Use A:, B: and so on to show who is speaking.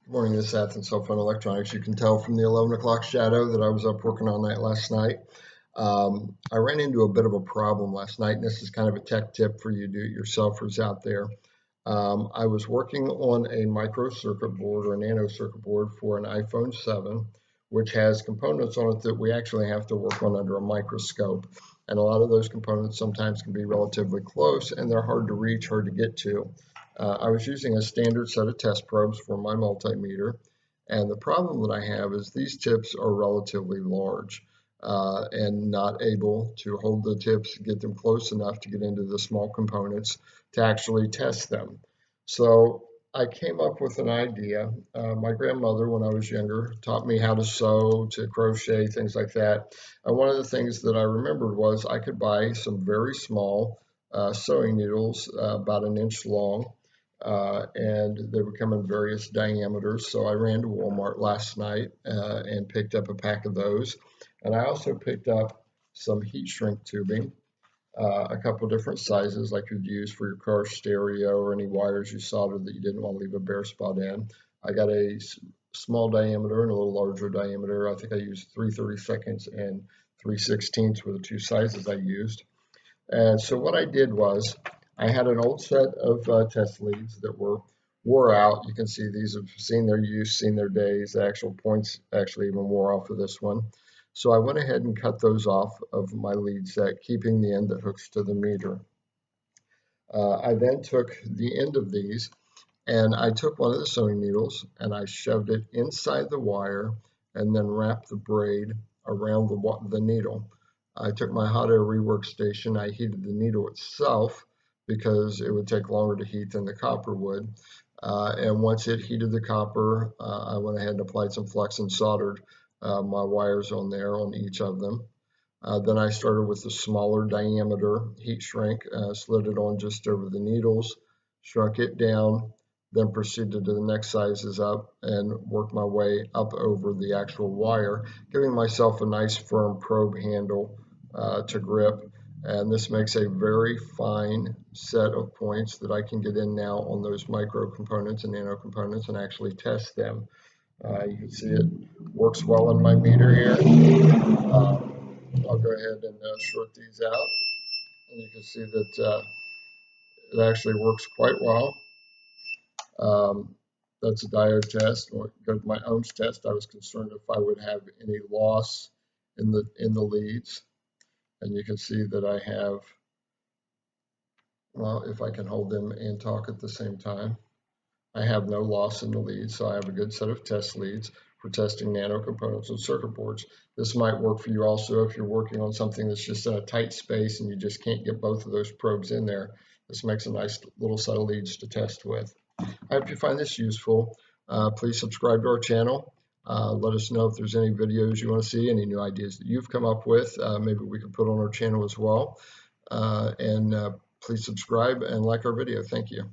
A: Good morning, this is Athens Cell Phone Electronics. You can tell from the 11 o'clock shadow that I was up working all night last night. I ran into a bit of a problem last night, and this is kind of a tech tip for you do-it-yourselfers out there. I was working on a micro circuit board or a nano circuit board for an iPhone 7, which has components on it that we actually have to work on under a microscope. And a lot of those components sometimes can be relatively close, and they're hard to reach, hard to get to. I was using a standard set of test probes for my multimeter, and the problem that I have is these tips are relatively large and not able to hold the tips, get them close enough to get into the small components to actually test them. So I came up with an idea. My grandmother, when I was younger, taught me how to sew, to crochet, things like that. And one of the things that I remembered was I could buy some very small sewing needles, about an inch long, and they would come in various diameters. So I ran to Walmart last night and picked up a pack of those. And I also picked up some heat shrink tubing, a couple different sizes like you'd use for your car stereo or any wires you soldered that you didn't want to leave a bare spot in. I got a small diameter and a little larger diameter. I think I used 3/32 and 3/16 were the two sizes I used. And so what I did was I had an old set of test leads that wore out. You can see these have seen their use, seen their days. The actual points actually even wore off of this one. So I went ahead and cut those off of my lead set, keeping the end that hooks to the meter. I then took the end of these and I took one of the sewing needles and I shoved it inside the wire and then wrapped the braid around the needle. I took my hot air rework station. I heated the needle itself because it would take longer to heat than the copper would. And once it heated the copper, I went ahead and applied some flux and soldered my wires on there on each of them. Then I started with the smaller diameter heat shrink, slid it on just over the needles, shrunk it down, then proceeded to the next sizes up and worked my way up over the actual wire, giving myself a nice firm probe handle to grip. And this makes a very fine set of points that I can get in now on those micro components and nano components and actually test them. You can see it works well in my meter here. I'll go ahead and short these out, and you can see that it actually works quite well. That's a diode test. When I go to my ohms test, I was concerned if I would have any loss in the leads, and you can see that I have. Well, if I can hold them and talk at the same time, I have no loss in the leads, so I have a good set of test leads for testing nano components on circuit boards. This might work for you also if you're working on something that's just in a tight space and you just can't get both of those probes in there. This makes a nice little set of leads to test with. I hope you find this useful. Please subscribe to our channel. Let us know if there's any videos you want to see, any new ideas that you've come up with. Maybe we can put on our channel as well. And please subscribe and like our video. Thank you.